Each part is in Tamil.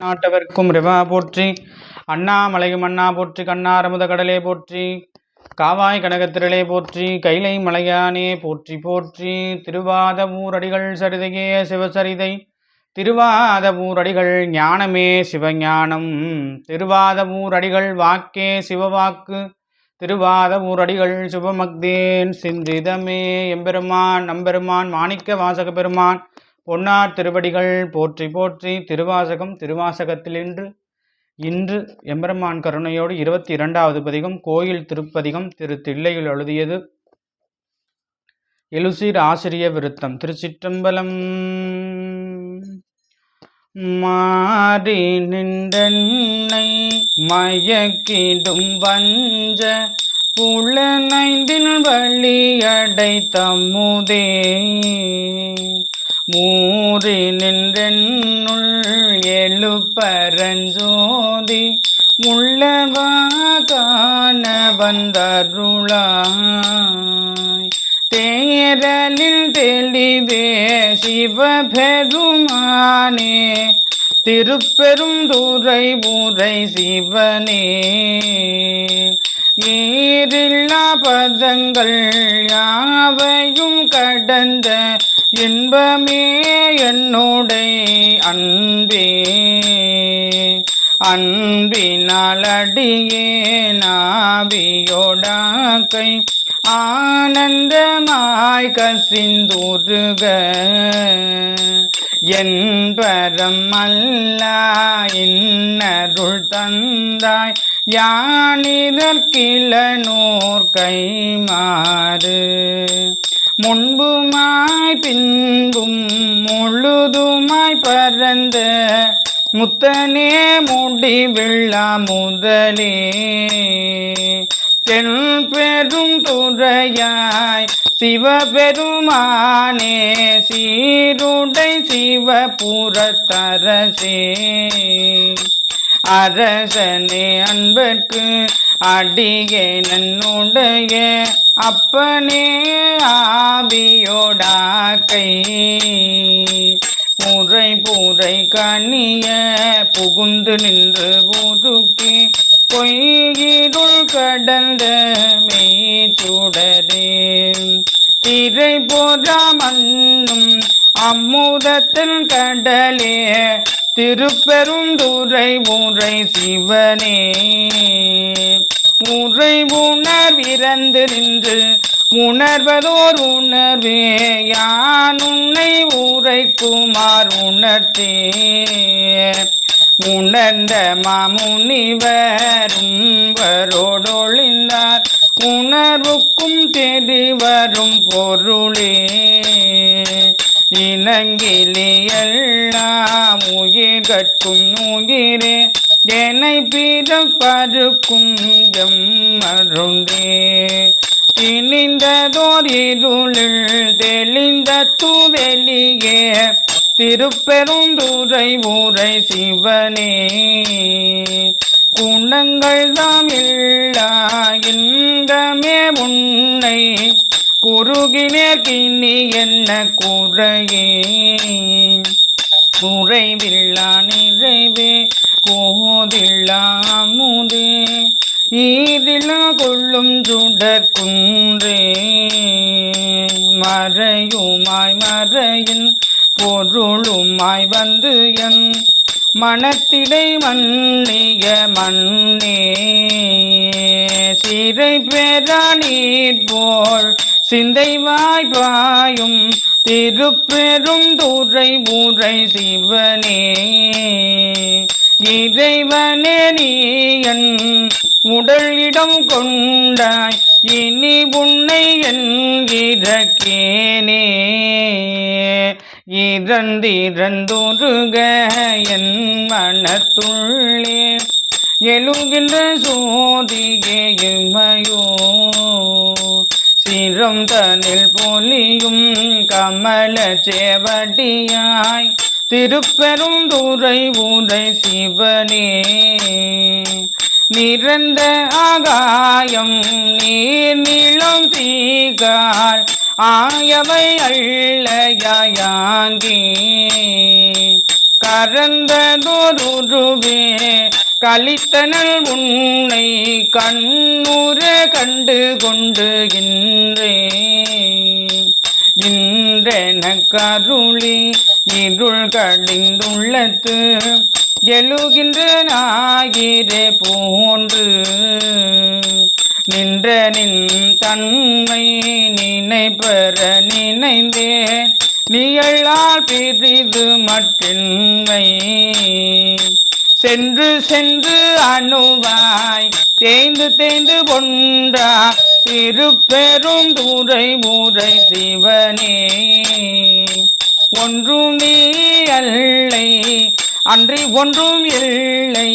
நாட்டவர்க்கும் ரிவா போற்றி. அண்ணாமலையும் அண்ணா போற்றி. கண்ணாரமுத கடலே போற்றி. காவாய் கனகத்திரளே போற்றி. கைலை மலையானே போற்றி போற்றி. திருவாத ஊரடிகள் சரிதையே சிவசரிதை. திருவாத ஊரடிகள் ஞானமே சிவஞானம். திருவாத ஊரடிகள் வாக்கே சிவவாக்கு. திருவாத ஊரடிகள் சுபமக்தேன் சிந்திதமே. எம்பெருமான் நம்பெருமான் மாணிக்க வாசக பெருமான் பொன்னார் திருவடிகள் போற்றி போற்றி. திருவாசகம் திருவாசகத்தில் இன்று எம்பெருமான் கருணையோடு 22வது பதிகம் கோயில் திருப்பதிகம் திரு தில்லையில் எழுதியது எழுசீர் ஆசிரிய விருத்தம். திருச்சிற்றம்பலம். மாறி நின்றன்னை மயக்கிடும் வஞ்ச புலனைந்தின் வழியடை தம்முதே மூறி நின்றென்னுள் எழுப்பரஞ்சோதி முள்ளவா காண வந்தருளாய் தேரலில் தெளிவே சிவபெருமானே திருப்பெருந்துறை ஊரை சிவனே ஏறில்லா பதங்கள் யாவையும் கடந்த இன்பமே என்னுடைய அன்பே அன்பினால் அடியே நாவியோடாக்கை ஆனந்தமாய் கசிந்துருக என்பரம் அல்லா இன்னருள் தந்தாய் யானிதற்கிலனோர் கைமாறு முன்புமாய் பின்பும் முழுதுமாய் பரந்த முத்தனே முடிவில்லா முதலே தென் பெரும் துறையாய் சிவபெருமானே சீருடை சிவபுரத்தரசே அரசனே அன்பர்க்கு அடியே நன்னுடைய அப்பனே ஆவியோடாக்கை முறை பூரை கனிய புகுந்து நின்று புதுக்கி பொய்கிருள் கடந்த மெய்ச்சுடரே திரை போதா மண்ணும் அம்முதத்தின் கடலே திருப்பெருந்துறை ஊரை சிவனே உரை உணர்விறந்து நின்று உணர்வதோர் உணர்வே யான் உன்னை உரைக்குமார் உணர்த்தே உணர்ந்த மாமுனிவரும் வரோடொழிந்தார் உணர்வுக்கும் தெரிவரும் பொருளே இனங்கிலி எல்லாம் உயிர்கட்கும் உயிரே என்னை பிறப்பருக்கும் எம்மருண்டே திணிந்ததோர் இருளில் தெளிந்த தூவெளியே திருப்பெருந்துறை ஊரை சிவனே குணங்கள் தாம் இல்லா இன்பமே உன்னை குறுகினே கிண்ணி என்ன குறையே குறைவில்லா நிறைவே கோதில்லா அமுதே ஈதிலா கொள்ளும் சுடற் குன்றே மறையுமாய் மறையின் பொருளுமாய் வந்து என் மனத்திடை மன்னிய மண்ணே சிறை பெறா நீர் போல் சிந்தை வாய்ப்பாயும் திருப்பெரும் துறை ஊரை சிவனே இறைவனே நீ என் உடல் இடம் கொண்டாய் இனி உன்னை என்கிறக்கேனே இறந்திறந்துருக என் மனத்துள்ளே எழுகின்ற சோதிகே இமையோ சிரம் தனில் பொலியும் கமல சேவடியாய் திருப்பெருந்துறை ஊரை சிவனே நிறந்த ஆகாயம் நீர் நிலம் தீகால் ஆயவை அல்லையாங்கி கரந்ததோருருவே கலித்தனல் உன்னை கண்ணுற கண்டு கொண்டு இன்றென கருளி இருள் கடிந்துள்ளத்து எழுகின்ற நாகிரே போன்று நின்ற நின் தன்மை நினைப்பெற நினைந்தேன் நீயளால் பிரிது மற்றின்மை சென்று சென்று அணுவாய் தேய்ந்து தேய்ந்து ஒன்றா திருப்பெரும் துறை முறை சிவனே ஒன்றும் நீ அல்லை அன்றி ஒன்றும் இல்லை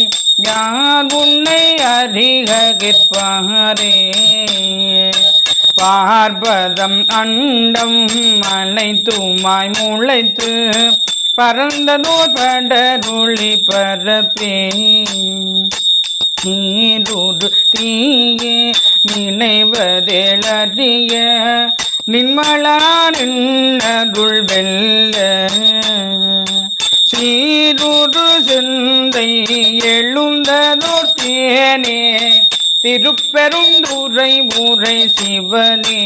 யார் உன்னை அறிக கிற்பாரே பார்ப்பதம் அண்டம் அனைத்துமாய் முளைத்து பரந்தனோர் படருளி பரப்பே நீருடு தீயே நினைவதேளறிய நின்மலானின்னருள் வெல்ல சீருடு சிந்தை எழுந்ததோர் தேனே திருப்பெரும் துறை முறை சிவனே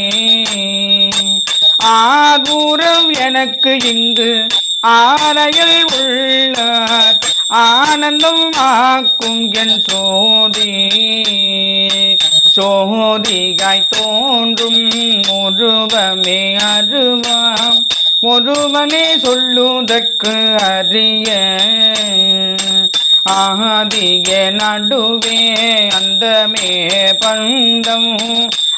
ஆரூரம் எனக்கு இங்கு ஆரையில் உள்ளார் ஆனந்தம் ஆக்கும் என் சோதிகாய் தோன்றும் ஒருவமே அருவாம் ஒருவனே சொல்லுதற்கு அறிய ஆதிய நடுவே அந்தமே பந்தம்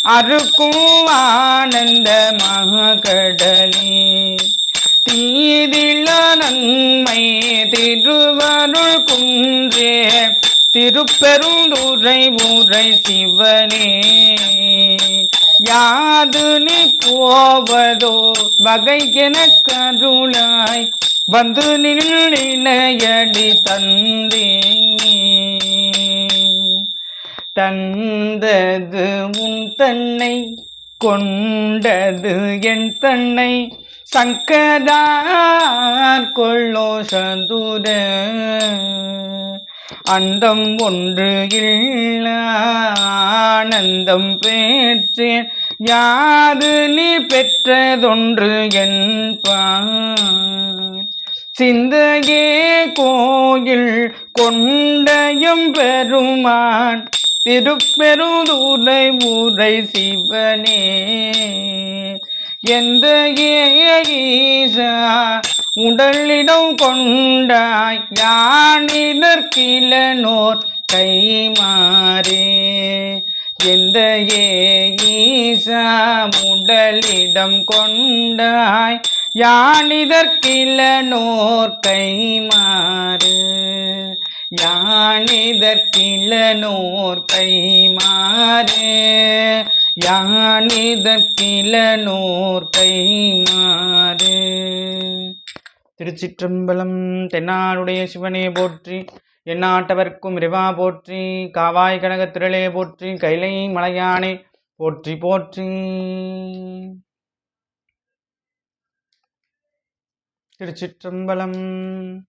அறுக்கும் ஆனந்த மகடலே தீதில நன்மை திருவருள் குன்றே திருப்பெருந்துறை முறை சிவனே யாது நீ போவதோ வகை எனக்கருளாய் வந்து நினையடி தந்தது உன் தன்னை கொண்டது என் தன்னை சங்கரார் கொள்ளோ சதுர அந்தம் ஒன்று இல்ல ஆனந்தம் பெற்றேன் யாது நீ பெற்றதொன்று என்பார் சிந்தையே கோயில் கொண்டயம் பெருமான் திருப்பெருந்துறை முறை சிவனே எந்த ஈசா உடலிடம் கொண்டாய் யானிதற்கிலனோர் கைமாறே எந்த ஈசா உடலிடம் கொண்டாய் யானிதற்கிலனோர் கைமாறு யானிதற்கிலனோர் கைமாறு யானிதற்கிலனோர் கைமாறு. திருச்சிற்றம்பலம். தென்னாடுடைய சிவனே போற்றி, எந்நாட்டவர்க்கும் இறைவா போற்றி, காவாய் கனகத் திரளே போற்றி, கைலை மலையானே போற்றி போற்றி. திருச்சிற்றம்பலம்.